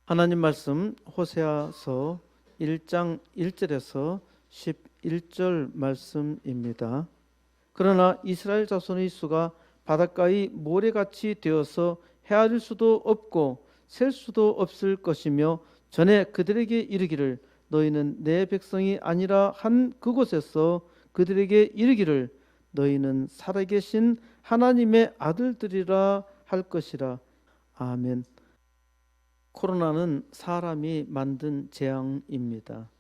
하나님 말씀 호세아서 1장 1절에서 11절 말씀입니다. 그러나 이스라엘 자손의 수가 바닷가의 모래같이 되어서 헤아릴 수도 없고 셀 수도 없을 것이며 전에 그들에게 이르기를 너희는 내 백성이 아니라 한 그곳에서 그들에게 이르기를 너희는 살아계신 하나님의 아들들이라 할 것이라. 아멘. 코로나는 사람이 만든 재앙입니다.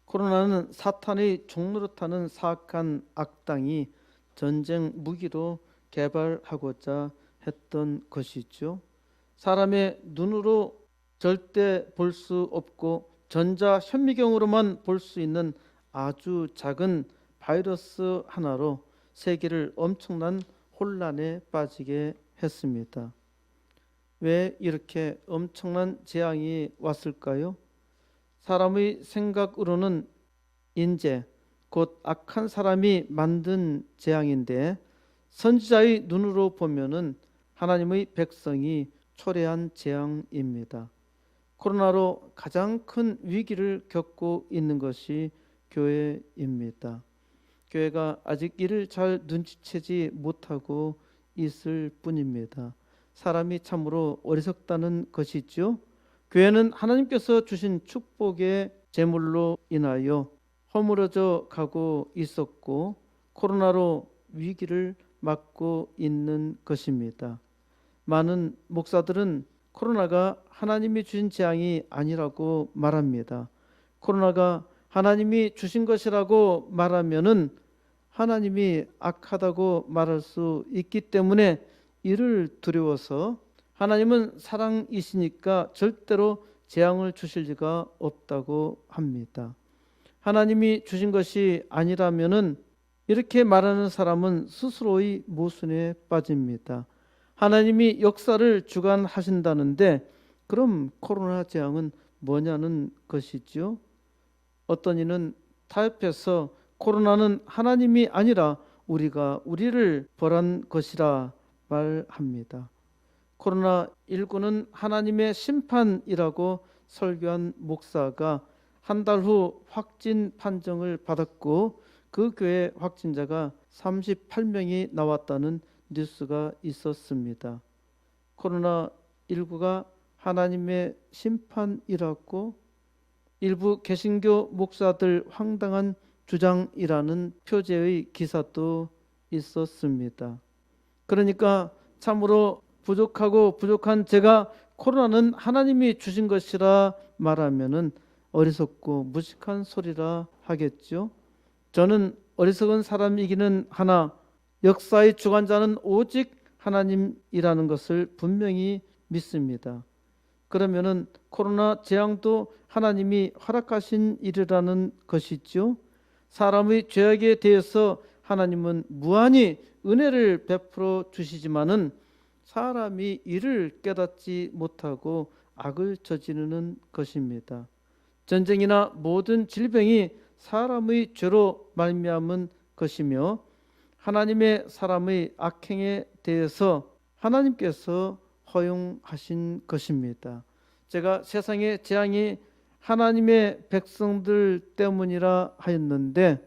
코로나는 사탄의 종노릇하는 사악한 악당이 전쟁 무기로 개발하고자 했던 것이죠. 사람의 눈으로 절대 볼 수 없고 전자 현미경으로만 볼 수 있는 아주 작은 바이러스 하나로 세계를 엄청난 혼란에 빠지게 했습니다. 왜 이렇게 엄청난 재앙이 왔을까요? 사람의 생각으로는 인재, 곧 악한 사람이 만든 재앙인데 선지자의 눈으로 보면은 하나님의 백성이 초래한 재앙입니다. 코로나로 가장 큰 위기를 겪고 있는 것이 교회입니다. 교회가 아직 이를 잘 눈치채지 못하고 있을 뿐입니다. 사람이 참으로 어리석다는 것이죠. 교회는 하나님께서 주신 축복의 제물로 인하여 허물어져 가고 있었고 코로나로 위기를 맞고 있는 것입니다. 많은 목사들은 코로나가 하나님이 주신 재앙이 아니라고 말합니다. 코로나가 하나님이 주신 것이라고 말하면은 하나님이 악하다고 말할 수 있기 때문에 이를 두려워서 하나님은 사랑이시니까 절대로 재앙을 주실 리가 없다고 합니다. 하나님이 주신 것이 아니라면은 이렇게 말하는 사람은 스스로의 모순에 빠집니다. 하나님이 역사를 주관하신다는데 그럼 코로나 재앙은 뭐냐는 것이죠. 어떤 이는 타협해서 코로나는 하나님이 아니라 우리가 우리를 벌한 것이라 말합니다. 코로나19는 하나님의 심판이라고 설교한 목사가 한 달 후 확진 판정을 받았고 그 교회 확진자가 38명이 나왔다는 뉴스가 있었습니다. 코로나19가 하나님의 심판이라고 일부 개신교 목사들 황당한 주장이라는 표제의 기사도 있었습니다. 그러니까 참으로 부족한 제가 코로나는 하나님이 주신 것이라 말하면은 어리석고 무식한 소리라 하겠죠. 저는 어리석은 사람이기는 하나 역사의 주관자는 오직 하나님이라는 것을 분명히 믿습니다. 그러면은 코로나 재앙도 하나님이 허락하신 일이라는 것이죠. 사람의 죄악에 대해서 하나님은 무한히 은혜를 베풀어 주시지만은 사람이 이를 깨닫지 못하고 악을 저지르는 것입니다. 전쟁이나 모든 질병이 사람의 죄로 말미암은 것이며 하나님의 사람의 악행에 대해서 하나님께서 허용하신 것입니다. 제가 세상의 재앙이 하나님의 백성들 때문이라 하였는데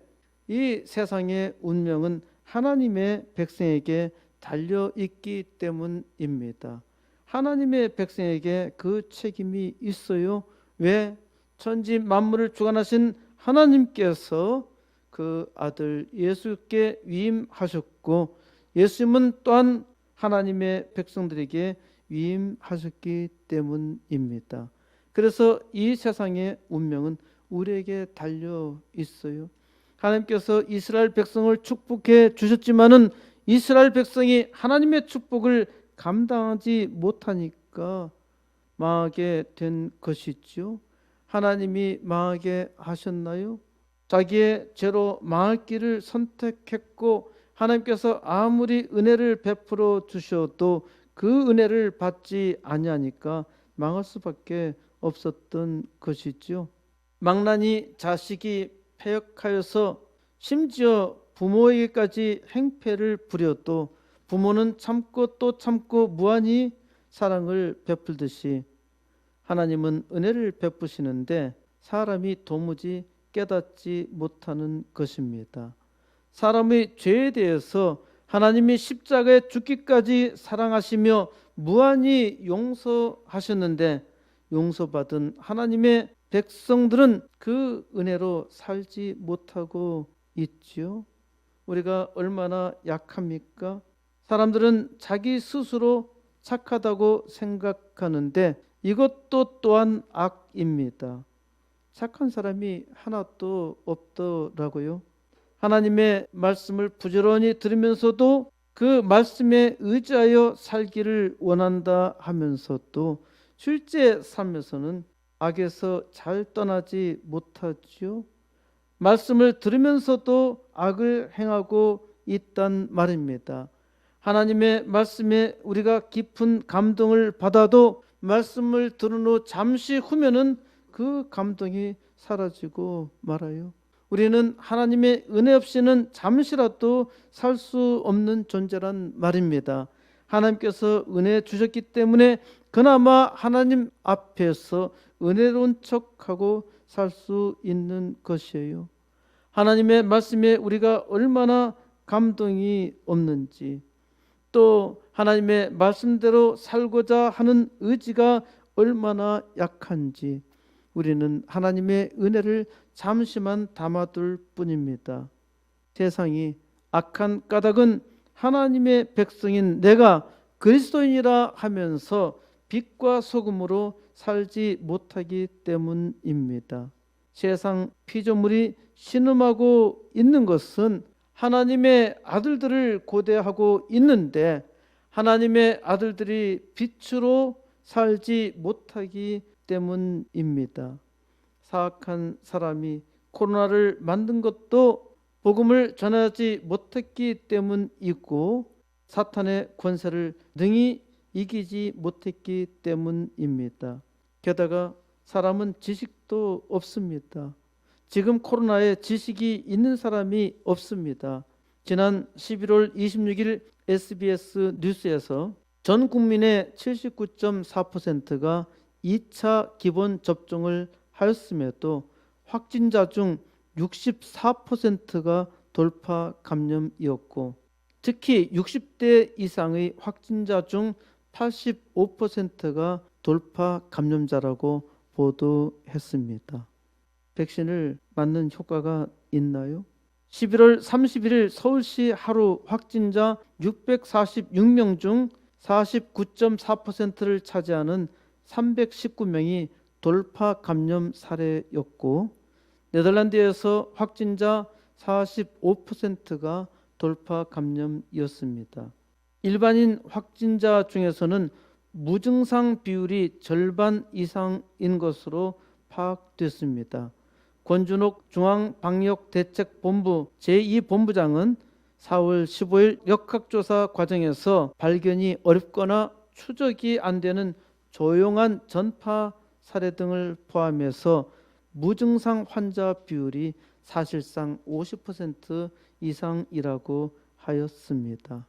이 세상의 운명은 하나님의 백성에게 달려있기 때문입니다. 하나님의 백성에게 그 책임이 있어요. 왜? 천지 만물을 주관하신 하나님께서 그 아들 예수께 위임하셨고 예수님은 또한 하나님의 백성들에게 위임하셨기 때문입니다. 그래서 이 세상의 운명은 우리에게 달려 있어요. 하나님께서 이스라엘 백성을 축복해 주셨지만은 이스라엘 백성이 하나님의 축복을 감당하지 못하니까 망하게 된 것이죠. 하나님이 망하게 하셨나요? 자기의 죄로 망할 길을 선택했고 하나님께서 아무리 은혜를 베풀어 주셔도 그 은혜를 받지 아니하니까 망할 수밖에 없었던 것이죠. 망나니 자식이 패역하여서 심지어 부모에게까지 행패를 부려도 부모는 참고 또 참고 무한히 사랑을 베풀듯이 하나님은 은혜를 베푸시는데 사람이 도무지 깨닫지 못하는 것입니다. 사람의 죄에 대해서 하나님이 십자가에 죽기까지 사랑하시며 무한히 용서하셨는데 용서받은 하나님의 백성들은 그 은혜로 살지 못하고 있지요. 우리가 얼마나 약합니까? 사람들은 자기 스스로 착하다고 생각하는데 이것도 또한 악입니다. 착한 사람이 하나도 없더라고요. 하나님의 말씀을 부지런히 들으면서도 그 말씀에 의지하여 살기를 원한다 하면서도 실제 삶에서는 악에서 잘 떠나지 못하지요. 말씀을 들으면서도 악을 행하고 있단 말입니다. 하나님의 말씀에 우리가 깊은 감동을 받아도 말씀을 들은 후 잠시 후면은 그 감동이 사라지고 말아요. 우리는 하나님의 은혜 없이는 잠시라도 살 수 없는 존재란 말입니다. 하나님께서 은혜 주셨기 때문에 그나마 하나님 앞에서 은혜로운 척하고 살 수 있는 것이에요. 하나님의 말씀에 우리가 얼마나 감동이 없는지, 또 하나님의 말씀대로 살고자 하는 의지가 얼마나 약한지 우리는 하나님의 은혜를 잠시만 담아둘 뿐입니다. 세상이 악한 까닭은 하나님의 백성인 내가 그리스도인이라 하면서 빛과 소금으로 살지 못하기 때문입니다. 세상 피조물이 신음하고 있는 것은 하나님의 아들들을 고대하고 있는데 하나님의 아들들이 빛으로 살지 못하기 때문입니다. 사악한 사람이 코로나를 만든 것도 복음을 전하지 못했기 때문이고 사탄의 권세를 능히 이기지 못했기 때문입니다. 게다가 사람은 지식도 없습니다. 지금 코로나에 지식이 있는 사람이 없습니다. 지난 11월 26일 SBS 뉴스에서 전 국민의 79.4%가 2차 기본 접종을 하였음에도 확진자 중 64%가 돌파 감염이었고 특히 60대 이상의 확진자 중 85%가 돌파 감염자라고 보도했습니다. 백신을 맞는 효과가 있나요? 11월 31일 서울시 하루 확진자 646명 중 49.4%를 차지하는 319명이 돌파 감염 사례였고 네덜란드에서 확진자 45%가 돌파 감염이었습니다. 일반인 확진자 중에서는 무증상 비율이 절반 이상인 것으로 파악됐습니다. 권준옥 중앙방역대책본부 제2본부장은 4월 15일 역학조사 과정에서 발견이 어렵거나 추적이 안 되는 조용한 전파 사례 등을 포함해서 무증상 환자 비율이 사실상 50% 이상이라고 하였습니다.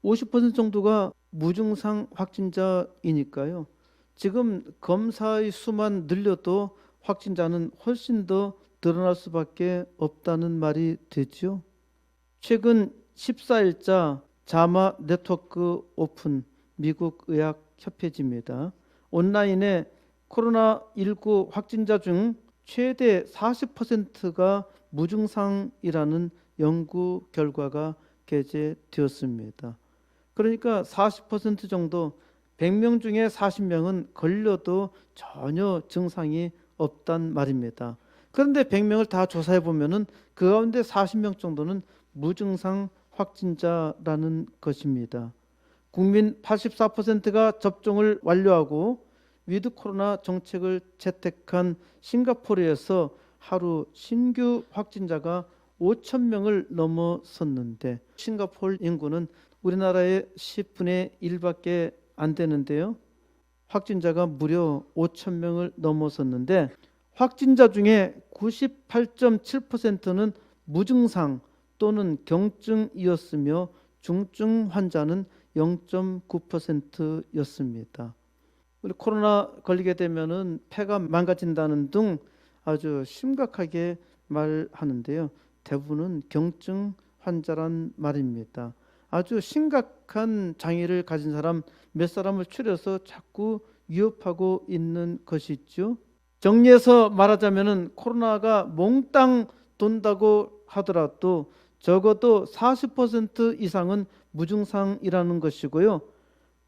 50% 정도가 무증상 확진자이니까요. 지금 검사의 수만 늘려도 확진자는 훨씬 더 늘어날 수밖에 없다는 말이 되죠. 최근 14일자 자마 네트워크 오픈 미국 의학협회지입니다. 온라인에 코로나19 확진자 중 최대 40%가 무증상이라는 연구 결과가 게재되었습니다. 그러니까 40% 정도 100명 중에 40명은 걸려도 전혀 증상이 없단 말입니다. 그런데 100명을 다 조사해 보면은 그 가운데 40명 정도는 무증상 확진자라는 것입니다. 국민 84%가 접종을 완료하고 위드 코로나 정책을 채택한 싱가포르에서 하루 신규 확진자가 5,000명을 넘어섰는데 싱가포르 인구는 우리나라의 10분의 1밖에 안 되는데요. 확진자가 무려 5,000명을 넘어섰는데 확진자 중에 98.7%는 무증상 또는 경증이었으며 중증 환자는 0.9%였습니다. 우리 코로나 걸리게 되면은 폐가 망가진다는 등 아주 심각하게 말하는데요. 대부분은 경증 환자란 말입니다. 아주 심각한 장애를 가진 사람 몇 사람을 추려서 자꾸 위협하고 있는 것이죠. 정리해서 말하자면은 코로나가 몽땅 돈다고 하더라도 적어도 40% 이상은 무증상이라는 것이고요.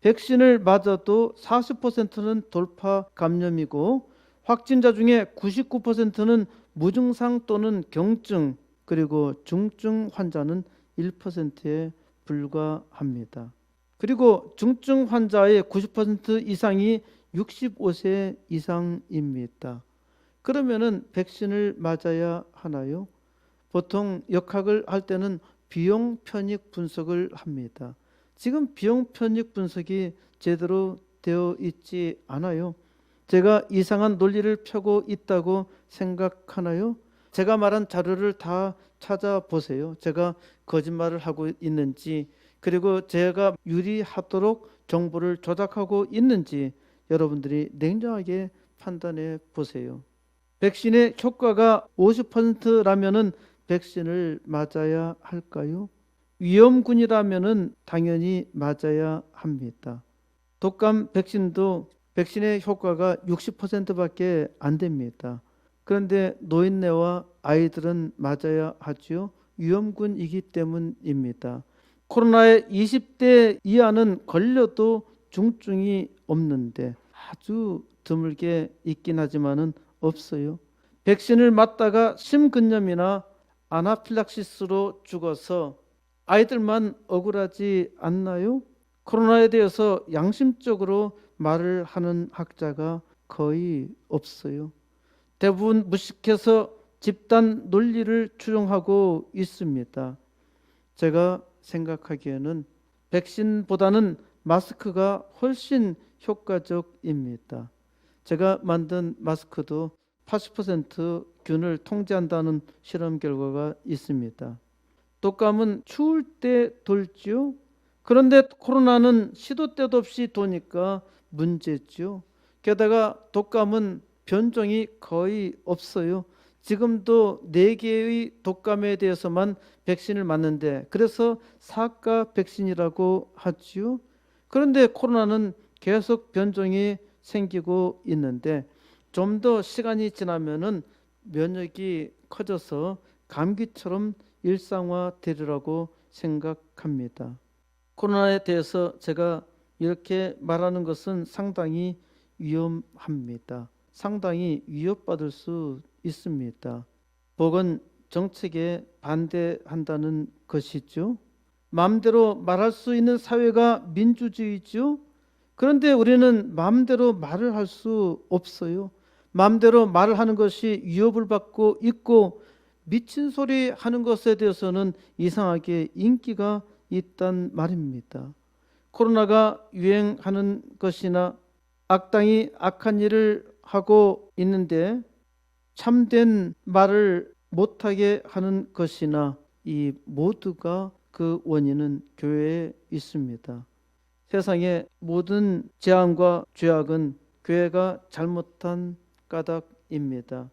백신을 맞아도 40%는 돌파 감염이고 확진자 중에 99%는 무증상 또는 경증 그리고 중증 환자는 1%에 불과합니다. 그리고 중증 환자의 90% 이상이 65세 이상입니다. 그러면은 백신을 맞아야 하나요? 보통 역학을 할 때는 비용 편익 분석을 합니다. 지금 비용 편익 분석이 제대로 되어 있지 않아요. 제가 이상한 논리를 펴고 있다고 생각하나요? 제가 말한 자료를 다 찾아보세요. 제가 거짓말을 하고 있는지, 그리고 제가 유리하도록 정보를 조작하고 있는지 여러분들이 냉정하게 판단해 보세요. 백신의 효과가 50%라면은 백신을 맞아야 할까요? 위험군이라면은 당연히 맞아야 합니다. 독감 백신도 백신의 효과가 60%밖에 안 됩니다. 그런데 노인네와 아이들은 맞아야 하지요. 위험군이기 때문입니다. 코로나에 20대 이하는 걸려도 중증이 없는데 아주 드물게 있긴 하지만은 없어요. 백신을 맞다가 심근염이나 아나필락시스로 죽어서 아이들만 억울하지 않나요? 코로나에 대해서 양심적으로 말을 하는 학자가 거의 없어요. 대부분 무식해서 집단 논리를 추종하고 있습니다. 제가 생각하기에는 백신보다는 마스크가 훨씬 효과적입니다. 제가 만든 마스크도 80% 균을 통제한다는 실험 결과가 있습니다. 독감은 추울 때 돌지요. 그런데 코로나는 시도 때도 없이 도니까 문제죠. 게다가 독감은 변종이 거의 없어요. 지금도 4개의 독감에 대해서만 백신을 맞는데 그래서 사가 백신이라고 하지요. 그런데 코로나는 계속 변종이 생기고 있는데 좀 더 시간이 지나면은 면역이 커져서 감기처럼 일상화되리라고 생각합니다. 코로나에 대해서 제가 이렇게 말하는 것은 상당히 위험합니다. 상당히 위협받을 수 있습니다. 보건 정책에 반대한다는 것이죠. 마음대로 말할 수 있는 사회가 민주주의죠. 그런데 우리는 마음대로 말을 할 수 없어요. 마음대로 말을 하는 것이 위협을 받고 있고 미친 소리 하는 것에 대해서는 이상하게 인기가 있단 말입니다. 코로나가 유행하는 것이나 악당이 악한 일을 하고 있는데 참된 말을 못하게 하는 것이나 이 모두가 그 원인은 교회에 있습니다. 세상의 모든 재앙과 죄악은 교회가 잘못한 까닭입니다.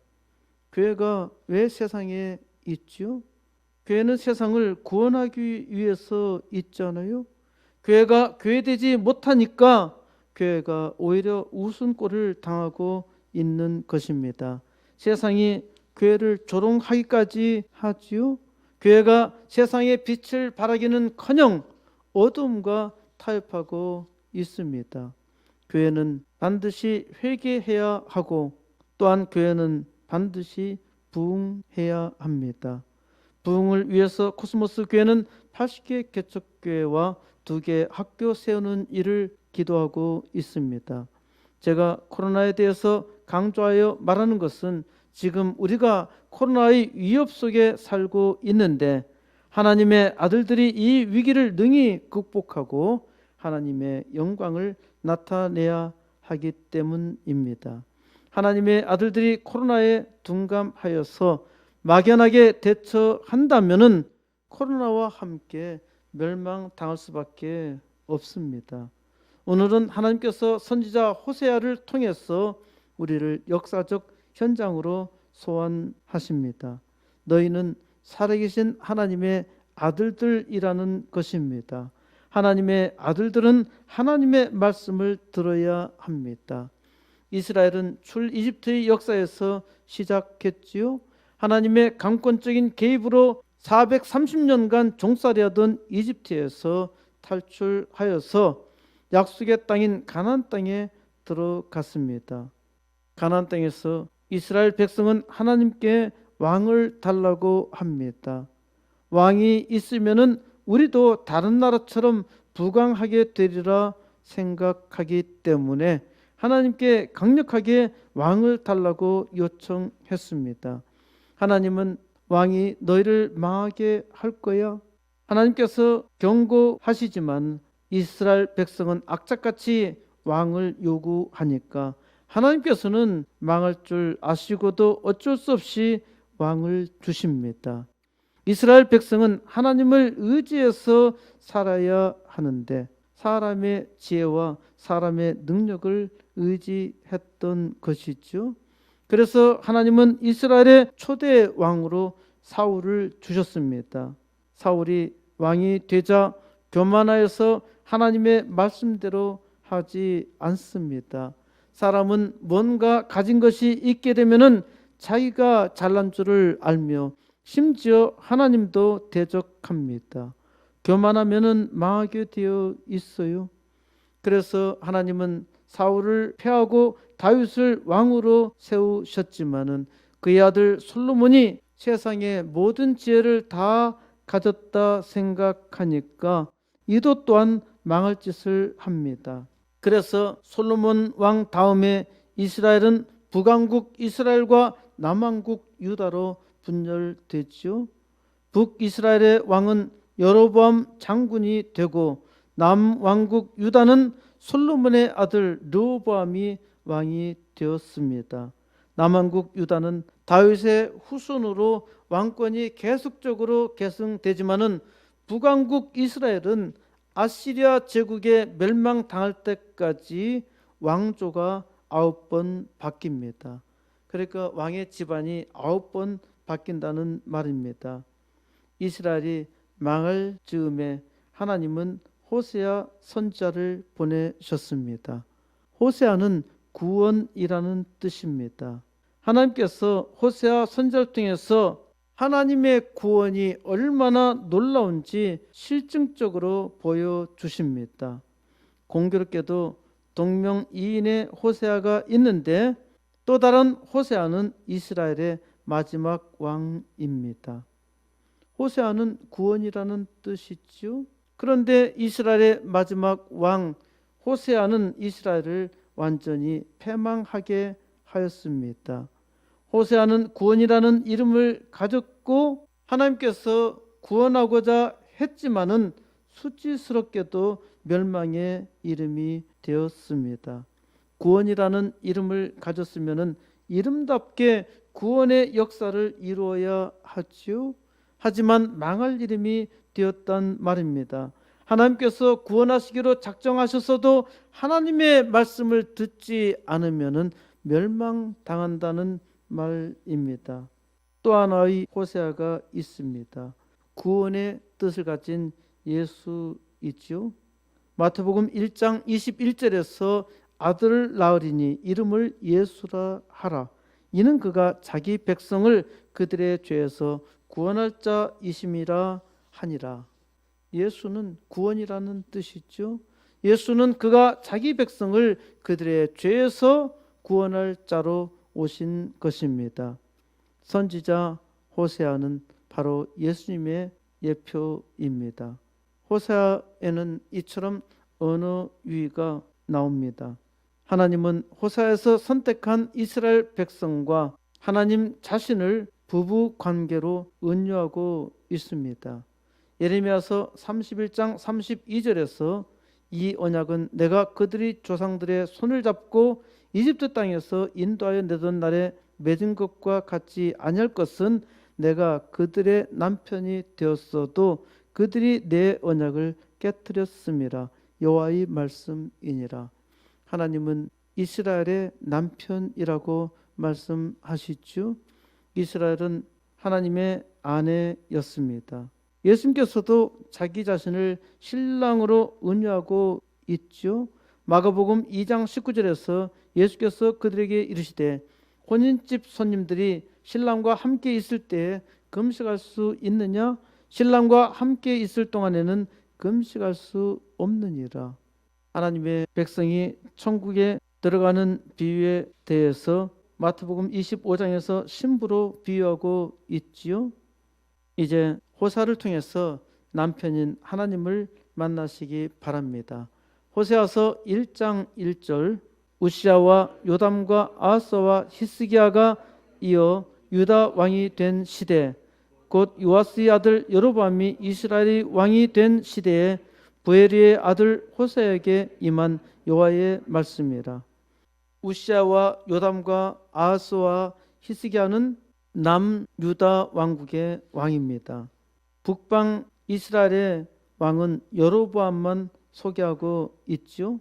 교회가 왜 세상에 있죠? 교회는 세상을 구원하기 위해서 있잖아요. 교회가 교회되지 못하니까 교회가 오히려 우스운꼴을 당하고 있는 것입니다. 세상이 교회를 조롱하기까지 하지요. 교회가 세상의 빛을 발하기는커녕 어둠과 타협하고 있습니다. 교회는 반드시 회개해야 하고 또한 교회는 반드시 부흥해야 합니다. 부흥을 위해서 코스모스 교회는 80개 개척교회와 2개 학교 세우는 일을 기도하고 있습니다. 제가 코로나에 대해서 강조하여 말하는 것은 지금 우리가 코로나의 위협 속에 살고 있는데 하나님의 아들들이 이 위기를 능히 극복하고 하나님의 영광을 나타내야 하기 때문입니다. 하나님의 아들들이 코로나에 둔감하여서 막연하게 대처한다면은 코로나와 함께 멸망당할 수밖에 없습니다. 오늘은 하나님께서 선지자 호세아를 통해서 우리를 역사적 현장으로 소환하십니다. 너희는 살아계신 하나님의 아들들이라는 것입니다. 하나님의 아들들은 하나님의 말씀을 들어야 합니다. 이스라엘은 출이집트의 역사에서 시작했지요. 하나님의 강권적인 개입으로 430년간 종살이하던 이집트에서 탈출하여서 약속의 땅인 가나안 땅에 들어갔습니다. 가나안 땅에서 이스라엘 백성은 하나님께 왕을 달라고 합니다. 왕이 있으면은 우리도 다른 나라처럼 부강하게 되리라 생각하기 때문에 하나님께 강력하게 왕을 달라고 요청했습니다. 하나님은 왕이 너희를 망하게 할 거야. 하나님께서 경고하시지만 이스라엘 백성은 악착같이 왕을 요구하니까 하나님께서는 망할 줄 아시고도 어쩔 수 없이 왕을 주십니다. 이스라엘 백성은 하나님을 의지해서 살아야 하는데 사람의 지혜와 사람의 능력을 의지했던 것이죠. 그래서 하나님은 이스라엘의 초대 왕으로 사울을 주셨습니다. 사울이 왕이 되자 교만하여서 하나님의 말씀대로 하지 않습니다. 사람은 뭔가 가진 것이 있게 되면은 자기가 잘난 줄을 알며 심지어 하나님도 대적합니다. 교만하면은 망하게 되어 있어요. 그래서 하나님은 사울을 패하고 다윗을 왕으로 세우셨지만은 그의 아들 솔로몬이 세상의 모든 지혜를 다 가졌다 생각하니까 이도 또한 망할 짓을 합니다. 그래서 솔로몬 왕 다음에 이스라엘은 북왕국 이스라엘과 남왕국 유다로 분열됐죠. 북이스라엘의 왕은 여로보암 장군이 되고 남왕국 유다는 솔로몬의 아들 르호보암이 왕이 되었습니다. 남왕국 유다는 다윗의 후손으로 왕권이 계속적으로 계승되지만은 북왕국 이스라엘은 아시리아 제국에 멸망당할 때까지 왕조가 9번 바뀝니다. 그러니까 왕의 집안이 9번 바뀐다는 말입니다. 이스라엘이 망할 즈음에 하나님은 호세아 선지자를 보내셨습니다. 호세아는 구원이라는 뜻입니다. 하나님께서 호세아 선지자를 통해서 하나님의 구원이 얼마나 놀라운지 실증적으로 보여주십니다. 공교롭게도 동명이인의 호세아가 있는데 또 다른 호세아는 이스라엘의 마지막 왕입니다. 호세아는 구원이라는 뜻이죠. 그런데 이스라엘의 마지막 왕 호세아는 이스라엘을 완전히 패망하게 하였습니다. 호세아는 구원이라는 이름을 가졌고 하나님께서 구원하고자 했지만은 수치스럽게도 멸망의 이름이 되었습니다. 구원이라는 이름을 가졌으면은 이름답게 구원의 역사를 이루어야 하지요. 하지만 망할 이름이 되었단 말입니다. 하나님께서 구원하시기로 작정하셨어도 하나님의 말씀을 듣지 않으면은 멸망당한다는 말입니다. 또 하나의 호세아가 있습니다. 구원의 뜻을 가진 예수이죠. 마태복음 1장 21절에서 아들을 낳으리니 이름을 예수라 하라. 이는 그가 자기 백성을 그들의 죄에서 구원할 자이심이라 하니라. 예수는 구원이라는 뜻이죠. 예수는 그가 자기 백성을 그들의 죄에서 구원할 자로 오신 것입니다. 선지자 호세아는 바로 예수님의 예표입니다. 호세아에는 이처럼 언어 유희가 나옵니다. 하나님은 호세아에서 선택한 이스라엘 백성과 하나님 자신을 부부 관계로 은유하고 있습니다. 예레미야서 31장 32절에서 이 언약은 내가 그들이 조상들의 손을 잡고 이집트 땅에서 인도하여 내던 날에 맺은 것과 같지 아니할 것은 내가 그들의 남편이 되었어도 그들이 내 언약을 깨뜨렸음이라. 여호와의 말씀이니라. 하나님은 이스라엘의 남편이라고 말씀하시죠. 이스라엘은 하나님의 아내였습니다. 예수님께서도 자기 자신을 신랑으로 은유하고 있죠. 마가복음 2장 19절에서 예수께서 그들에게 이르시되 혼인집 손님들이 신랑과 함께 있을 때에 금식할 수 있느냐? 신랑과 함께 있을 동안에는 금식할 수 없느니라. 하나님의 백성이 천국에 들어가는 비유에 대해서 마태복음 25장에서 신부로 비유하고 있지요. 이제 호세아를 통해서 남편인 하나님을 만나시기 바랍니다. 호세아서 1장 1절 우시아와 요담과 아하스와 히스기야가 이어 유다 왕이 된 시대 곧 요아스의 아들 여로보암이 이스라엘의 왕이 된 시대에 부에리의 아들 호세아에게 임한 여호와의 말씀이라. 우시아와 요담과 아하스와 히스기야는 남유다 왕국의 왕입니다. 북방 이스라엘의 왕은 여로보암만 소개하고 있죠.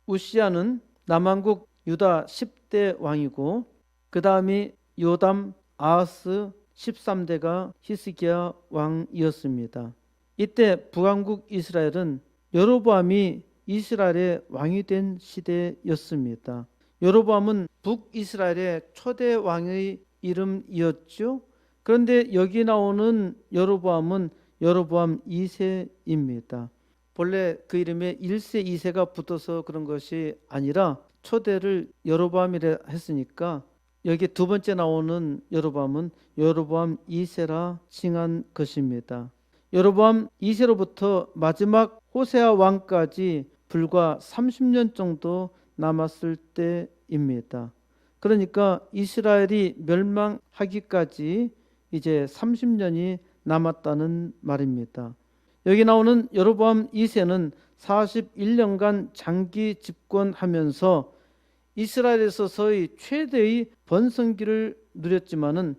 우시아는 남왕국 유다 10대 왕이고 그 다음이 요담, 아하스 13대가 히스기야 왕이었습니다. 이때 북왕국 이스라엘은 여로보암이 이스라엘의 왕이 된 시대였습니다. 여로보암은 북이스라엘의 초대 왕의 이름이었죠. 그런데 여기 나오는 여로보암은 여로보암 2세입니다. 본래 그 이름에 1세, 2세가 붙어서 그런 것이 아니라 초대를 여로보암이라 했으니까 여기 두 번째 나오는 여로보암은 여로보암 2세라 칭한 것입니다. 여로보암 2세로부터 마지막 호세아 왕까지 불과 30년 정도 남았을 때입니다. 그러니까 이스라엘이 멸망하기까지 이제 30년이 남았다는 말입니다. 여기 나오는 여로보암 2세는 41년간 장기 집권하면서 이스라엘에서의 최대의 번성기를 누렸지만은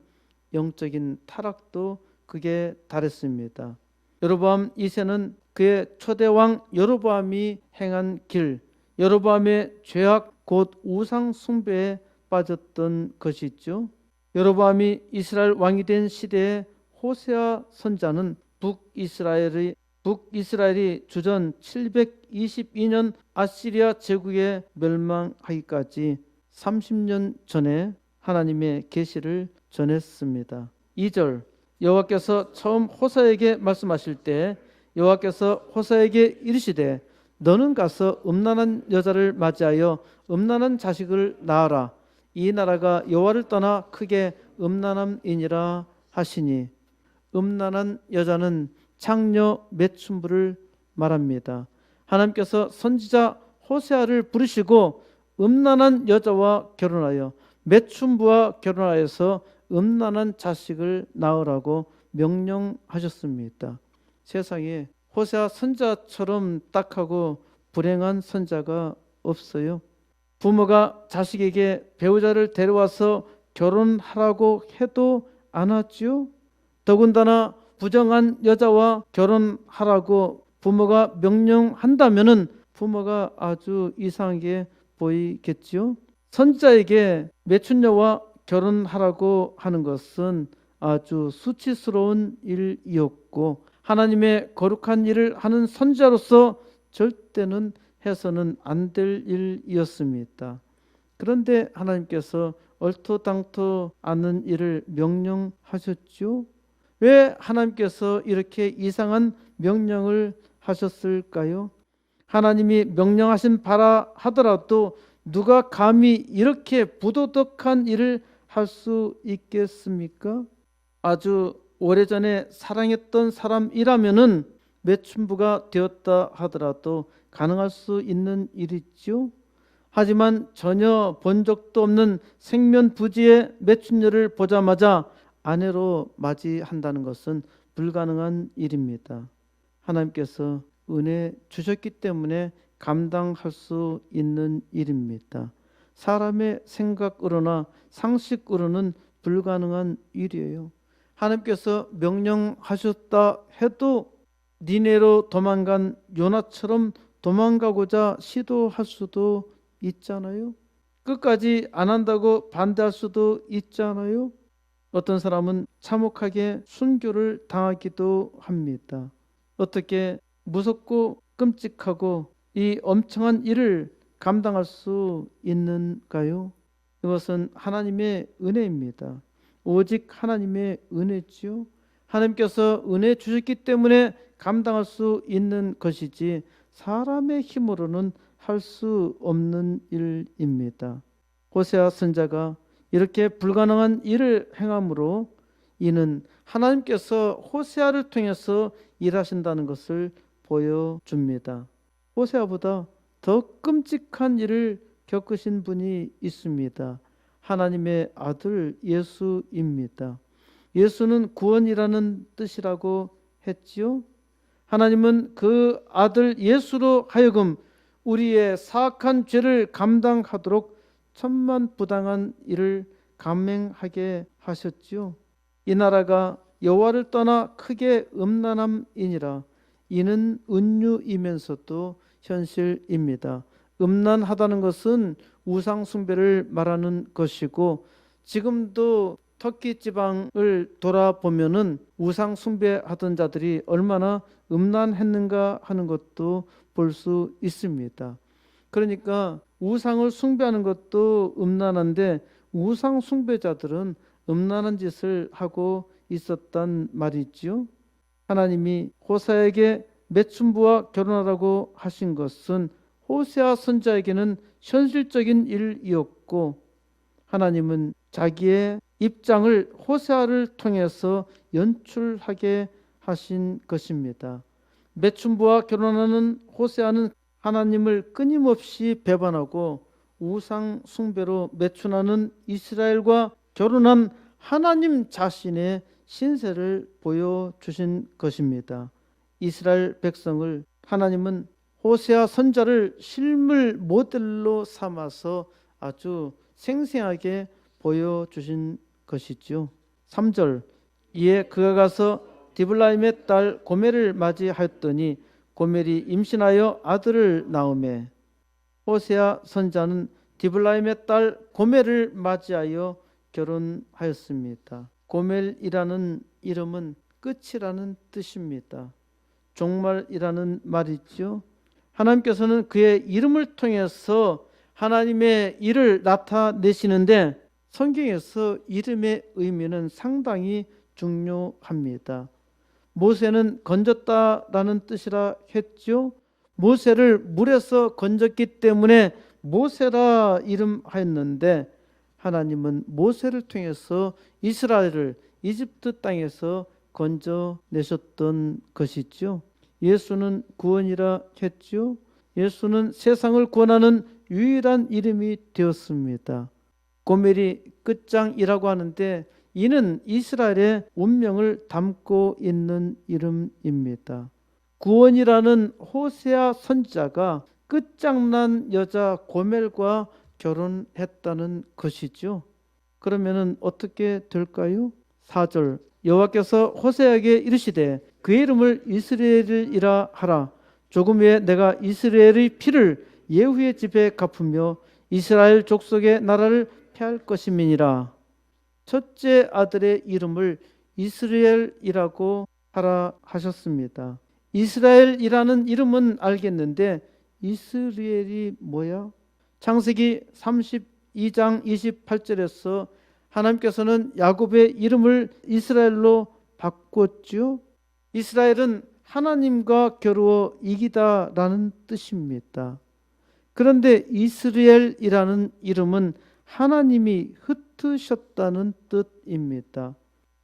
영적인 타락도 극에 달했습니다. 여로보암 2세는 그의 초대왕 여로보암이 행한 길, 여로보암의 죄악 곧 우상 숭배에 빠졌던 것이죠. 여로보암이 이스라엘 왕이 된 시대에 호세아 선자는 북이스라엘이 주전 722년 아시리아 제국에 멸망하기까지 30년 전에 하나님의 계시를 전했습니다. 2절 여호와께서 처음 호세아에게 말씀하실 때 여호와께서 호세아에게 이르시되 너는 가서 음란한 여자를 맞이하여 음란한 자식을 낳아라. 이 나라가 여호와를 떠나 크게 음란함이니라 하시니 음란한 여자는 창녀 메춘부를 말합니다. 하나님께서 선지자 호세아를 부르시고 음란한 여자와 결혼하여 메춘부와 결혼하여서 음란한 자식을 낳으라고 명령하셨습니다. 세상에 호세아 선자처럼 딱하고 불행한 선자가 없어요. 부모가 자식에게 배우자를 데려와서 결혼하라고 해도 안 하지요. 더군다나 부정한 여자와 결혼하라고 부모가 명령한다면은 부모가 아주 이상하게 보이겠지요. 선지자에게 매춘녀와 결혼하라고 하는 것은 아주 수치스러운 일이었고 하나님의 거룩한 일을 하는 선지자로서 절대는 해서는 안 될 일이었습니다. 그런데 하나님께서 얼토당토 않는 일을 명령하셨죠. 왜 하나님께서 이렇게 이상한 명령을 하셨을까요? 하나님이 명령하신 바라 하더라도 누가 감히 이렇게 부도덕한 일을 할 수 있겠습니까? 아주 오래전에 사랑했던 사람이라면은 매춘부가 되었다 하더라도 가능할 수 있는 일이죠. 하지만 전혀 본 적도 없는 생면부지의 매춘녀를 보자마자 아내로 맞이한다는 것은 불가능한 일입니다. 하나님께서 은혜 주셨기 때문에 감당할 수 있는 일입니다. 사람의 생각으로나 상식으로는 불가능한 일이에요. 하나님께서 명령하셨다 해도 니네로 도망간 요나처럼 도망가고자 시도할 수도 있잖아요. 끝까지 안 한다고 반대할 수도 있잖아요. 어떤 사람은 참혹하게 순교를 당하기도 합니다. 어떻게 무섭고 끔찍하고 이 엄청난 일을 감당할 수 있는가요? 이것은 하나님의 은혜입니다. 오직 하나님의 은혜지요. 하나님께서 은혜 주셨기 때문에 감당할 수 있는 것이지 사람의 힘으로는 할 수 없는 일입니다. 호세아 선지자가 이렇게 불가능한 일을 행함으로 이는 하나님께서 호세아를 통해서 일하신다는 것을 보여줍니다. 호세아보다 더 끔찍한 일을 겪으신 분이 있습니다. 하나님의 아들 예수입니다. 예수는 구원이라는 뜻이라고 했지요. 하나님은 그 아들 예수로 하여금 우리의 사악한 죄를 감당하도록 천만부당한 일을 감행하게 하셨지요. 이 나라가 여호와를 떠나 크게 음란함이니라. 이는 은유이면서도 현실입니다. 음란하다는 것은 우상 숭배를 말하는 것이고, 지금도 터키 지방을 돌아보면은 우상 숭배하던 자들이 얼마나 음란했는가 하는 것도 볼 수 있습니다. 그러니까 우상을 숭배하는 것도 음란한데 우상 숭배자들은 음란한 짓을 하고 있었단 말이지요. 하나님이 호세아에게 맺춤부와 결혼하라고 하신 것은 호세아 선지자에게는 현실적인 일이었고, 하나님은 자기의 입장을 호세아를 통해서 연출하게 하신 것입니다. 맺춤부와 결혼하는 호세아는 하나님을 끊임없이 배반하고 우상 숭배로 매춘하는 이스라엘과 결혼한 하나님 자신의 신세를 보여주신 것입니다. 이스라엘 백성을 하나님은 호세아 선지자를 실물 모델로 삼아서 아주 생생하게 보여주신 것이죠. 3절, 이에 그가 가서 디블라임의 딸 고멜을 맞이하였더니 고멜이 임신하여 아들을 낳으매, 호세아 선지자는 디블라임의 딸 고멜을 맞이하여 결혼하였습니다. 고멜이라는 이름은 끝이라는 뜻입니다. 종말이라는 말이죠. 하나님께서는 그의 이름을 통해서 하나님의 일을 나타내시는데, 성경에서 이름의 의미는 상당히 중요합니다. 모세는 건졌다라는 뜻이라 했죠. 모세를 물에서 건졌기 때문에 모세라 이름하였는데, 하나님은 모세를 통해서 이스라엘을 이집트 땅에서 건져내셨던 것이죠. 예수는 구원이라 했죠. 예수는 세상을 구원하는 유일한 이름이 되었습니다. 고멜이 끝장이라고 하는데 이는 이스라엘의 운명을 담고 있는 이름입니다. 구원이라는 호세아 선지자가 끝장난 여자 고멜과 결혼했다는 것이죠. 그러면은 어떻게 될까요? 4절, 여호와께서 호세아에게 이르시되 그의 이름을 이스라엘이라 하라. 조금 후에 내가 이스라엘의 피를 예후의 집에 갚으며 이스라엘 족속의 나라를 폐할 것임이니라. 첫째 아들의 이름을 이스라엘이라고 하라 하셨습니다. 이스라엘이라는 이름은 알겠는데 이스라엘이 뭐야? 창세기 32장 28절에서 하나님께서는 야곱의 이름을 이스라엘로 바꿨죠. 이스라엘은 하나님과 겨루어 이기다라는 뜻입니다. 그런데 이스라엘이라는 이름은 하나님이 흩으셨다는 뜻입니다.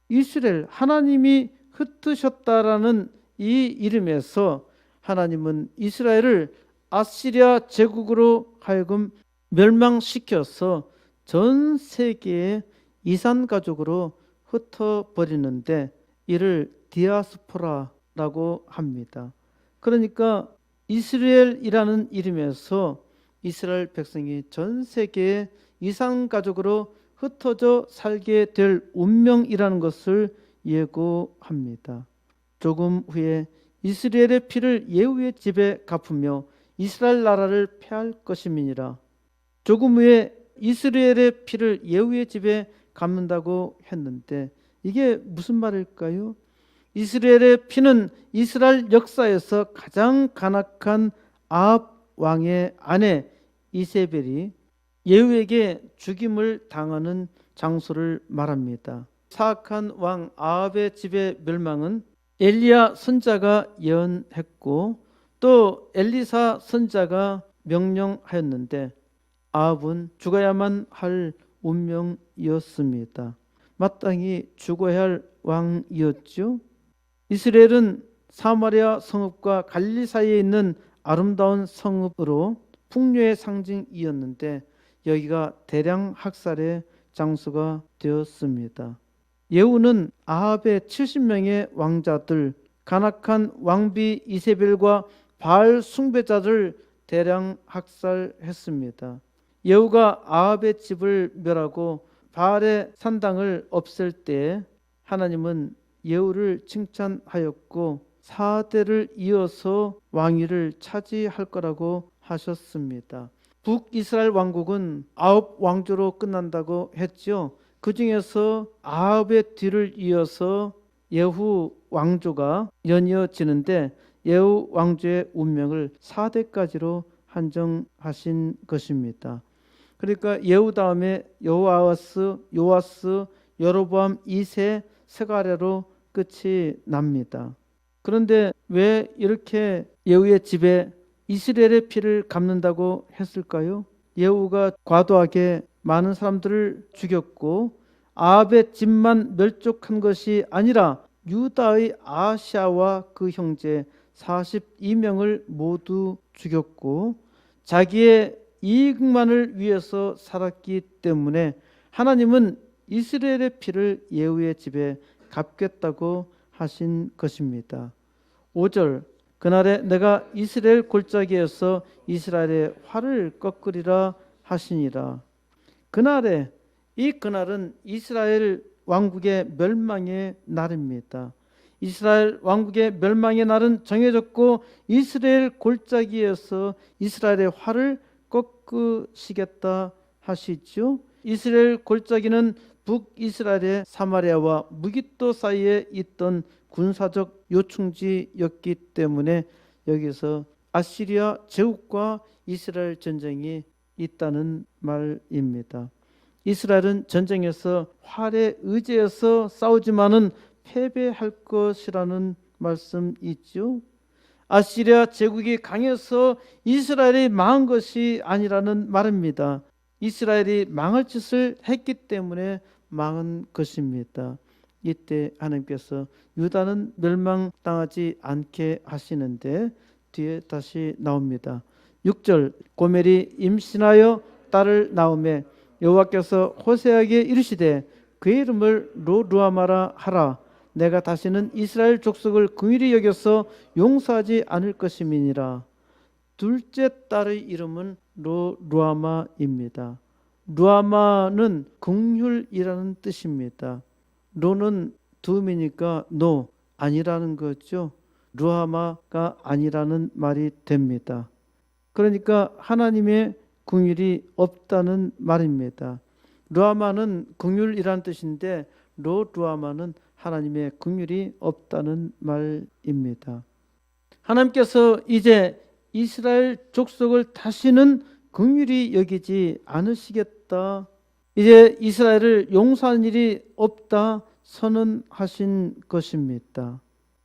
이스라엘, 하나님이 흩으셨다라는 이 이름에서 하나님은 이스라엘을 아시리아 제국으로 하여금 멸망시켜서 전 세계의 이산 가족으로 흩어버리는데 이를 디아스포라라고 합니다. 그러니까 이스라엘이라는 이름에서 이스라엘 백성이 전 세계의 이산 가족으로 흩어져 살게 될 운명이라는 것을 예고합니다. 조금 후에 이스라엘의 피를 예후의 집에 갚으며 이스라엘 나라를 패할 것임이니라. 조금 후에 이스라엘의 피를 예후의 집에 갚는다고 했는데 이게 무슨 말일까요? 이스라엘의 피는 이스라엘 역사에서 가장 간악한 아합 왕의 아내 이세벨이 예후에게 죽임을 당하는 장소를 말합니다. 사악한 왕 아합의 집의 멸망은 엘리야 선자가 예언했고 또 엘리사 선자가 명령하였는데 아합은 죽어야만 할 운명이었습니다. 마땅히 죽어야 할 왕이었죠. 이스라엘은 사마리아 성읍과 갈릴리 사이에 있는 아름다운 성읍으로 풍요의 상징이었는데 여기가 대량 학살의 장소가 되었습니다. 예후는 아합의 70명의 왕자들, 간악한 왕비 이세벨과 바알 숭배자들 대량 학살했습니다. 예후가 아합의 집을 멸하고 바알의 산당을 없앨 때 하나님은 예후를 칭찬하였고 4대를 이어서 왕위를 차지할 거라고 하셨습니다. 북이스라엘 왕국은 아합 왕조로 끝난다고 했죠. 그 중에서 아합의 뒤를 이어서 예후 왕조가 연이어지는데 예후 왕조의 운명을 4대까지로 한정하신 것입니다. 그러니까 예후 다음에 여호아하스, 요아스, 여로보암 2세 세가랴로 끝이 납니다. 그런데 왜 이렇게 예후의 집에 이스라엘의 피를 갚는다고 했을까요? 예후가 과도하게 많은 사람들을 죽였고 아합의 집만 멸족한 것이 아니라 유다의 아샤와 그 형제 42명을 모두 죽였고 자기의 이익만을 위해서 살았기 때문에 하나님은 이스라엘의 피를 예후의 집에 갚겠다고 하신 것입니다. 5절 그날에 내가 이스라엘 골짜기에서 이스라엘의 활을 꺾으리라 하시니라. 그날에 이 그날은 이스라엘 왕국의 멸망의 날입니다. 이스라엘 왕국의 멸망의 날은 정해졌고 이스라엘 골짜기에서 이스라엘의 활을 꺾으시겠다 하시죠. 이스라엘 골짜기는 북이스라엘의 사마리아와 무깃도 사이에 있던 군사적 요충지였기 때문에 여기서 아시리아 제국과 이스라엘 전쟁이 있다는 말입니다. 이스라엘은 전쟁에서 활에 의지해서 싸우지만은 패배할 것이라는 말씀 있죠. 아시리아 제국이 강해서 이스라엘이 망한 것이 아니라는 말입니다. 이스라엘이 망할 짓을 했기 때문에 망한 것입니다. 이때 하나님께서 유다는 멸망당하지 않게 하시는데 뒤에 다시 나옵니다. 6절 고멜이 임신하여 딸을 낳음에 여호와께서 호세아에게 이르시되 그의 이름을 로루아마라 하라. 내가 다시는 이스라엘 족속을 긍휼히 여겨서 용서하지 않을 것임이니라. 둘째 딸의 이름은 로루아마입니다. 루아마는 긍휼이라는 뜻입니다. 로는 두음이니까 노, 아니라는 거죠. 루아마가 아니라는 말이 됩니다. 그러니까 하나님의 긍휼이 없다는 말입니다. 루아마는 긍휼이라는 뜻인데 로루아마는 하나님의 긍휼이 없다는 말입니다. 하나님께서 이제 이스라엘 족속을 다시는 긍휼히 여기지 않으시겠다. 이제 이스라엘을 용서하는 일이 없다 선언하신 것입니다.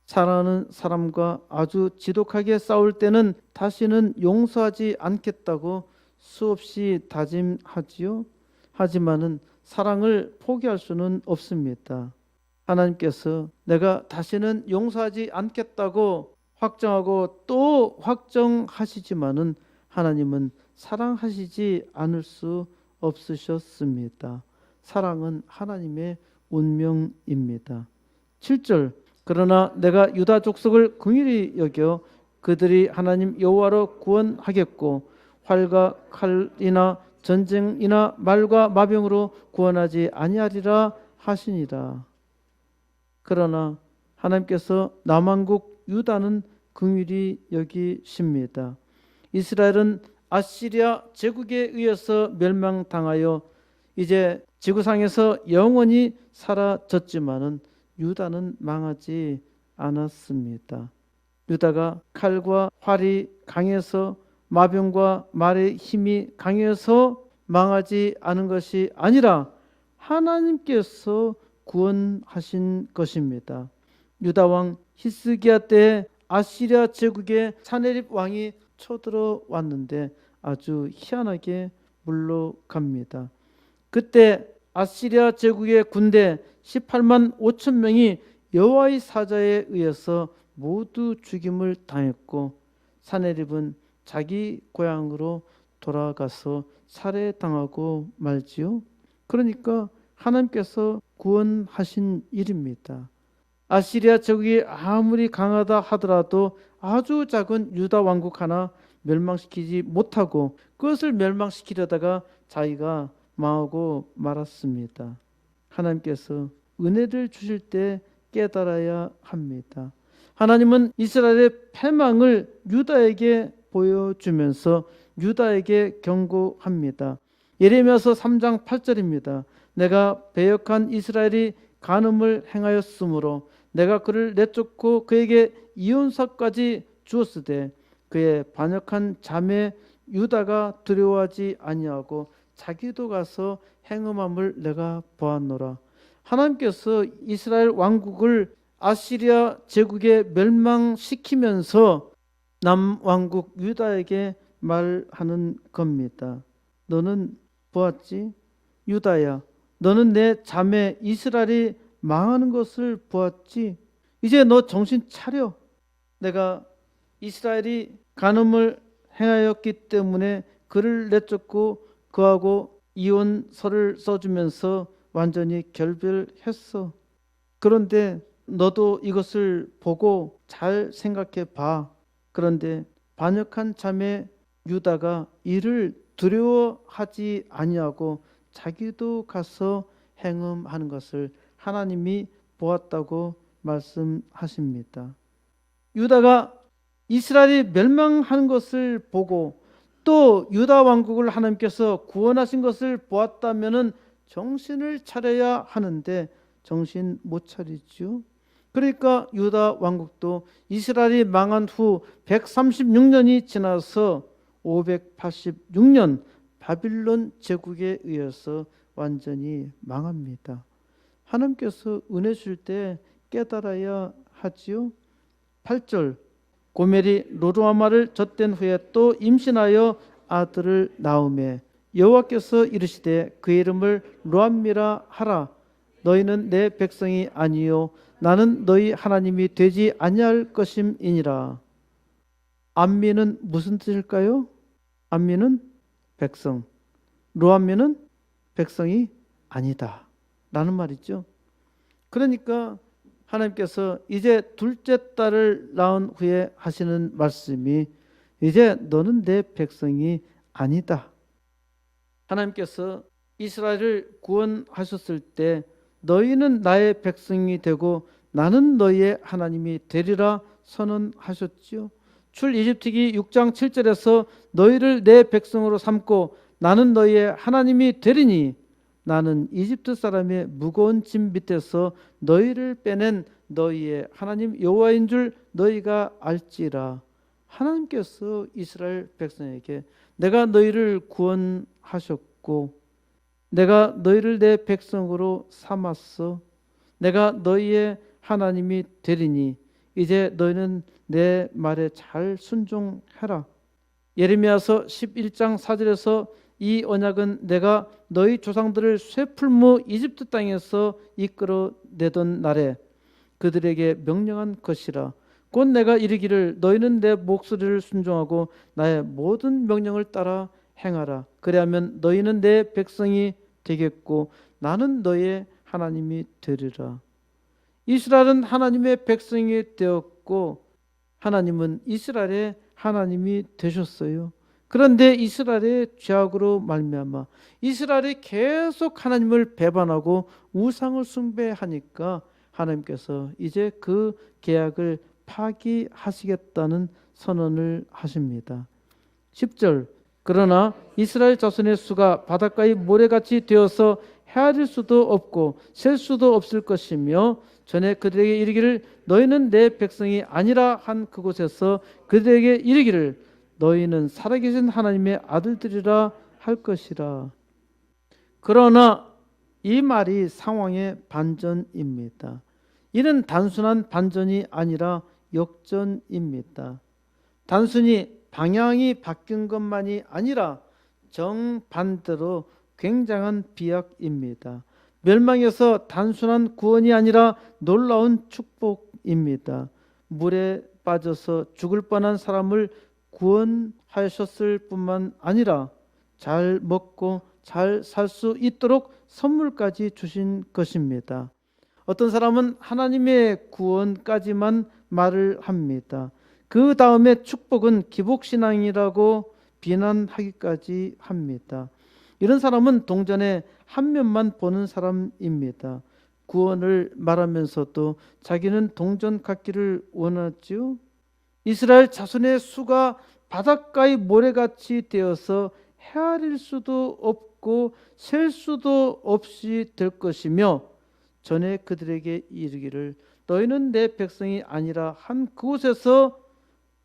사랑하는 사람과 아주 지독하게 싸울 때는 다시는 용서하지 않겠다고 수없이 다짐하지요. 하지만은 사랑을 포기할 수는 없습니다. 하나님께서 내가 다시는 용서하지 않겠다고 확정하고 또 확정하시지만은 하나님은 사랑하시지 않을 수 없으셨습니다. 사랑은 하나님의 운명입니다. 7절 그러나 내가 유다 족속을 긍휼히 여겨 그들이 하나님 여호와로 구원하겠고 활과 칼이나 전쟁이나 말과 마병으로 구원하지 아니하리라 하시니라. 그러나 하나님께서 남왕국 유다는 긍휼히 여기십니다. 이스라엘은 아시리아 제국에 의해서 멸망당하여 이제 지구상에서 영원히 사라졌지만은 유다는 망하지 않았습니다. 유다가 칼과 활이 강해서 마병과 말의 힘이 강해서 망하지 않은 것이 아니라 하나님께서 구원하신 것입니다. 유다 왕 히스기야 때 아시리아 제국의 사네립 왕이 쳐들어왔는데 아주 희한하게 물러갑니다. 그때 아시리아 제국의 군대 18만 5천 명이 여호와의 사자에 의해서 모두 죽임을 당했고 사네립은 자기 고향으로 돌아가서 살해당하고 말지요. 그러니까 하나님께서 구원하신 일입니다. 아시리아 제국이 아무리 강하다 하더라도 아주 작은 유다 왕국 하나 멸망시키지 못하고 그것을 멸망시키려다가 자기가 망하고 말았습니다. 하나님께서 은혜를 주실 때 깨달아야 합니다. 하나님은 이스라엘의 패망을 유다에게 보여주면서 유다에게 경고합니다. 예레미야서 3장 8절입니다. 내가 배역한 이스라엘이 간음을 행하였으므로 내가 그를 내쫓고 그에게 이혼사까지 주었으되 그의 반역한 자매 유다가 두려워하지 아니하고 자기도 가서 행음함을 내가 보았노라. 하나님께서 이스라엘 왕국을 아시리아 제국에 멸망시키면서 남왕국 유다에게 말하는 겁니다. 너는 보았지? 유다야, 너는 내 자매 이스라엘이 망하는 것을 보았지? 이제 너 정신 차려. 내가 이스라엘이 간음을 행하였기 때문에 그를 내쫓고 그하고 이혼서를 써주면서 완전히 결별했어. 그런데 너도 이것을 보고 잘 생각해 봐. 그런데 반역한 자매 유다가 이를 두려워하지 아니하고 자기도 가서 행음하는 것을 하나님이 보았다고 말씀하십니다. 유다가 이스라엘이 멸망하는 것을 보고 또 유다 왕국을 하나님께서 구원하신 것을 보았다면은 정신을 차려야 하는데 정신 못 차리죠. 그러니까 유다 왕국도 이스라엘이 망한 후 136년이 지나서 586년 바빌론 제국에 의해서 완전히 망합니다. 하나님께서 은혜 줄 때 깨달아야 하지요. 8절 고멜이 로루아마를 젖댄 후에 또 임신하여 아들을 낳으매 여호와께서 이르시되 그 이름을 루암미라 하라. 너희는 내 백성이 아니요 나는 너희 하나님이 되지 아니할 것임이니라. 암미는 무슨 뜻일까요? 암미는 백성, 루암미는 백성이 아니다 라는 말이죠. 그러니까 하나님께서 이제 둘째 딸을 낳은 후에 하시는 말씀이 이제 너는 내 백성이 아니다. 하나님께서 이스라엘을 구원하셨을 때 너희는 나의 백성이 되고 나는 너희의 하나님이 되리라 선언하셨지요. 출애굽기 6장 7절에서 너희를 내 백성으로 삼고 나는 너희의 하나님이 되리니 나는 이집트 사람의 무거운 짐 밑에서 너희를 빼낸 너희의 하나님 여호와인 줄 너희가 알지라. 하나님께서 이스라엘 백성에게 내가 너희를 구원하셨고 내가 너희를 내 백성으로 삼았어. 내가 너희의 하나님이 되리니 이제 너희는 내 말에 잘 순종해라. 예레미야서 11장 4절에서 이 언약은 내가 너희 조상들을 쇠풀무 이집트 땅에서 이끌어내던 날에 그들에게 명령한 것이라. 곧 내가 이르기를 너희는 내 목소리를 순종하고 나의 모든 명령을 따라 행하라. 그리하면 너희는 내 백성이 되겠고 나는 너희의 하나님이 되리라. 이스라엘은 하나님의 백성이 되었고 하나님은 이스라엘의 하나님이 되셨어요. 그런데 이스라엘의 죄악으로 말미암아 이스라엘이 계속 하나님을 배반하고 우상을 숭배하니까 하나님께서 이제 그 계약을 파기하시겠다는 선언을 하십니다. 10절 그러나 이스라엘 자손의 수가 바닷가의 모래같이 되어서 헤아릴 수도 없고 셀 수도 없을 것이며 전에 그들에게 이르기를 너희는 내 백성이 아니라 한 그곳에서 그들에게 이르기를 너희는 살아계신 하나님의 아들들이라 할 것이라. 그러나 이 말이 상황의 반전입니다. 이는 단순한 반전이 아니라 역전입니다. 단순히 방향이 바뀐 것만이 아니라 정반대로 굉장한 비약입니다. 멸망에서 단순한 구원이 아니라 놀라운 축복입니다. 물에 빠져서 죽을 뻔한 사람을 구원하셨을 뿐만 아니라 잘 먹고 잘 살 수 있도록 선물까지 주신 것입니다. 어떤 사람은 하나님의 구원까지만 말을 합니다. 그 다음에 축복은 기복신앙이라고 비난하기까지 합니다. 이런 사람은 동전의 한 면만 보는 사람입니다. 구원을 말하면서도 자기는 동전 갖기를 원하지요. 이스라엘 자손의 수가 바닷가의 모래같이 되어서 헤아릴 수도 없고 셀 수도 없이 될 것이며 전에 그들에게 이르기를 너희는 내 백성이 아니라 한 그곳에서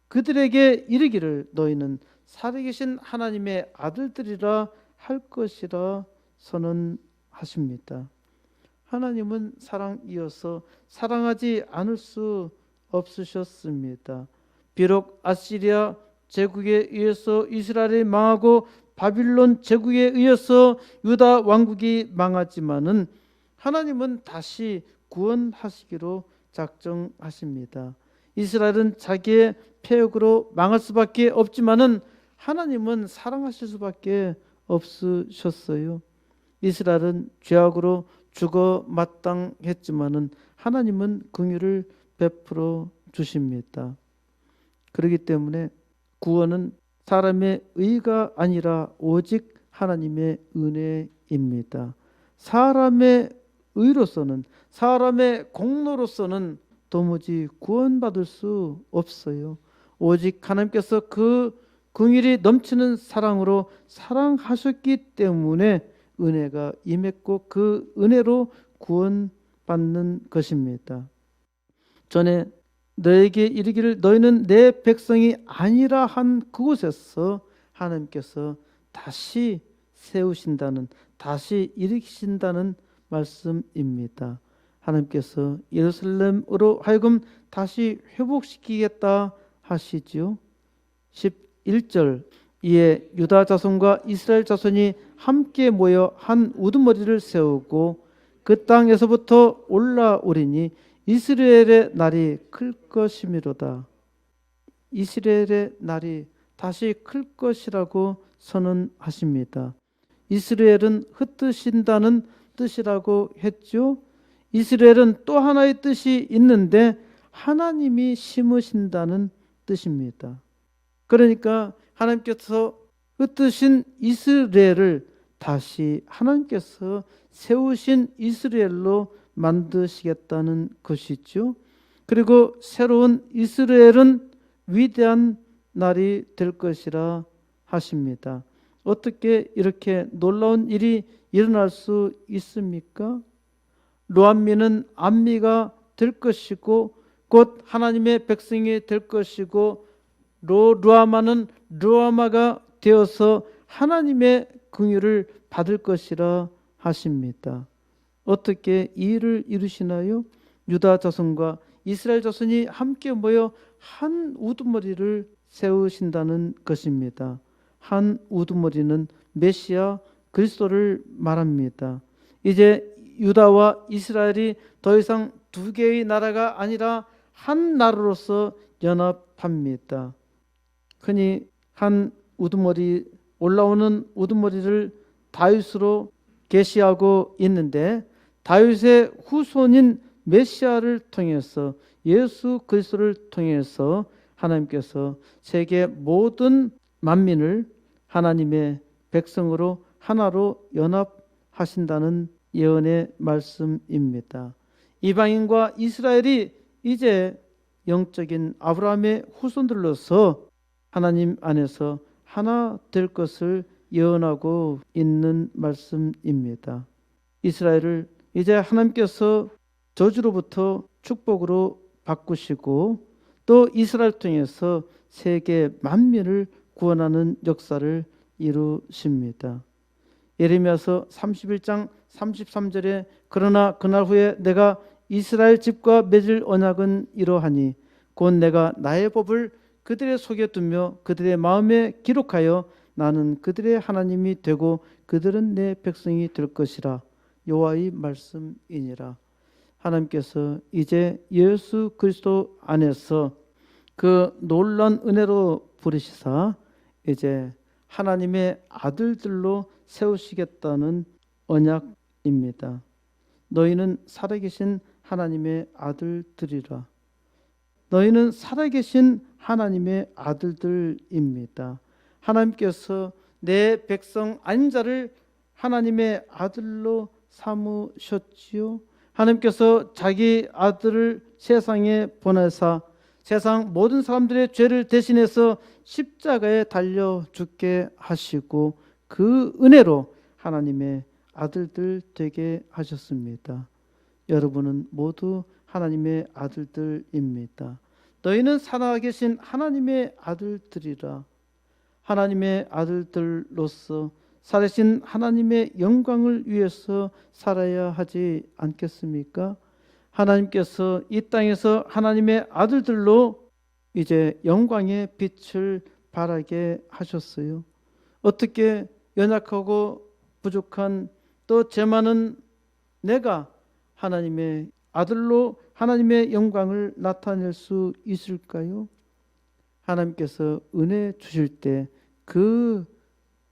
그들에게 이르기를 너희는 살아계신 하나님의 아들들이라 할 것이라 선언하십니다. 하나님은 사랑이어서 사랑하지 않을 수 없으셨습니다. 비록 아시리아 제국에 의해서 이스라엘이 망하고 바빌론 제국에 의해서 유다 왕국이 망하지만은 하나님은 다시 구원하시기로 작정하십니다. 이스라엘은 자기의 패역으로 망할 수밖에 없지만은 하나님은 사랑하실 수밖에 없으셨어요. 이스라엘은 죄악으로 죽어 마땅했지만은 하나님은 긍휼을 베풀어 주십니다. 그렇기 때문에 구원은 사람의 의가 아니라 오직 하나님의 은혜입니다. 사람의 의로서는 사람의 공로로서는 도무지 구원받을 수 없어요. 오직 하나님께서 그 긍휼이 넘치는 사랑으로 사랑하셨기 때문에 은혜가 임했고 그 은혜로 구원받는 것입니다. 전에 너에게 이르기를 너희는 내 백성이 아니라 한 그곳에서 하나님께서 다시 세우신다는 다시 일으키신다는 말씀입니다. 하나님께서 예루살렘으로 하여금 다시 회복시키겠다 하시지요. 11절 이에 유다 자손과 이스라엘 자손이 함께 모여 한 우두머리를 세우고 그 땅에서부터 올라오리니 이스라엘의 날이 클 것이미로다. 이스라엘의 날이 다시 클 것이라고 선언하십니다. 이스라엘은 흩으신다는 뜻이라고 했죠. 이스라엘은 또 하나의 뜻이 있는데 하나님이 심으신다는 뜻입니다. 그러니까 하나님께서 흩으신 이스라엘을 다시 하나님께서 세우신 이스라엘로 만드시겠다는 것이죠. 그리고 새로운 이스라엘은 위대한 날이 될 것이라 하십니다. 어떻게 이렇게 놀라운 일이 일어날 수 있습니까? 루암미는 암미가 될 것이고 곧 하나님의 백성이 될 것이고 루아마는 루아마가 되어서 하나님의 긍휼을 받을 것이라 하십니다. 어떻게 이 일을 이루시나요? 유다 자손과 이스라엘 자손이 함께 모여 한 우두머리를 세우신다는 것입니다. 한 우두머리는 메시아 그리스도를 말합니다. 이제 유다와 이스라엘이 더 이상 두 개의 나라가 아니라 한 나라로서 연합합니다. 흔히 한 우두머리 올라오는 우두머리를 다윗으로 계시하고 있는데 다윗의 후손인 메시아를 통해서 예수 그리스도를 통해서 하나님께서 세계 모든 만민을 하나님의 백성으로 하나로 연합하신다는 예언의 말씀입니다. 이방인과 이스라엘이 이제 영적인 아브라함의 후손들로서 하나님 안에서 하나 될 것을 예언하고 있는 말씀입니다. 이스라엘을 이제 하나님께서 저주로부터 축복으로 바꾸시고 또 이스라엘 통해서 세계 만민을 구원하는 역사를 이루십니다. 예레미야서 31장 33절에 그러나 그날 후에 내가 이스라엘 집과 맺을 언약은 이러하니 곧 내가 나의 법을 그들의 속에 두며 그들의 마음에 기록하여 나는 그들의 하나님이 되고 그들은 내 백성이 될 것이라. 여호와의 말씀이니라. 하나님께서 이제 예수 그리스도 안에서 그 놀라운 은혜로 부르시사 이제 하나님의 아들들로 세우시겠다는 언약입니다. 너희는 살아계신 하나님의 아들들이라. 너희는 살아계신 하나님의 아들들입니다. 하나님께서 내 백성 아닌 자를 하나님의 아들로 삼으셨지요. 하나님께서 자기 아들을 세상에 보내사 세상 모든 사람들의 죄를 대신해서 십자가에 달려 죽게 하시고 그 은혜로 하나님의 아들들 되게 하셨습니다. 여러분은 모두 하나님의 아들들입니다. 너희는 살아계신 하나님의 아들들이라. 하나님의 아들들로서 살아계신 하나님의 영광을 위해서 살아야 하지 않겠습니까? 하나님께서 이 땅에서 하나님의 아들들로 이제 영광의 빛을 발하게 하셨어요. 어떻게 연약하고 부족한 또 죄 많은 내가 하나님의 아들로 하나님의 영광을 나타낼 수 있을까요? 하나님께서 은혜 주실 때 그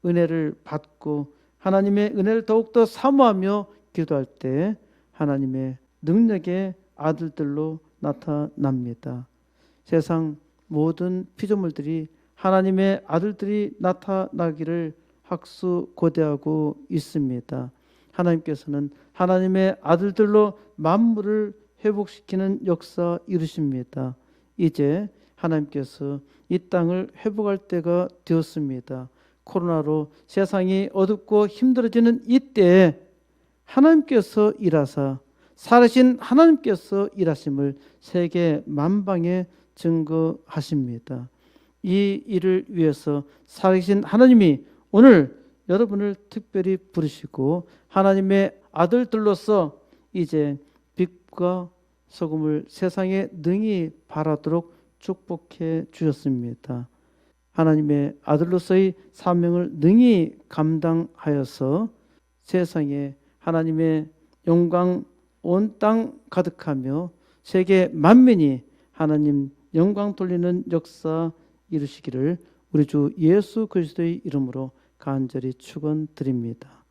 은혜를 받고 하나님의 은혜를 더욱더 사모하며 기도할 때 하나님의 능력의 아들들로 나타납니다. 세상 모든 피조물들이 하나님의 아들들이 나타나기를 학수고대하고 있습니다. 하나님께서는 하나님의 아들들로 만물을 회복시키는 역사 이루십니다. 이제 하나님께서 이 땅을 회복할 때가 되었습니다. 코로나로 세상이 어둡고 힘들어지는 이때에 하나님께서 일하사 살아신 하나님께서 일하심을 세계 만방에 증거하십니다. 이 일을 위해서 살아계신 하나님이 오늘 여러분을 특별히 부르시고 하나님의 아들들로서 이제 빛과 소금을 세상에 능히 발하도록 축복해 주셨습니다. 하나님의 아들로서의 사명을 능히 감당하여서 세상에 하나님의 영광 온 땅 가득하며 세계 만민이 하나님 영광 돌리는 역사 이루시기를 우리 주 예수 그리스도의 이름으로 간절히 축원드립니다.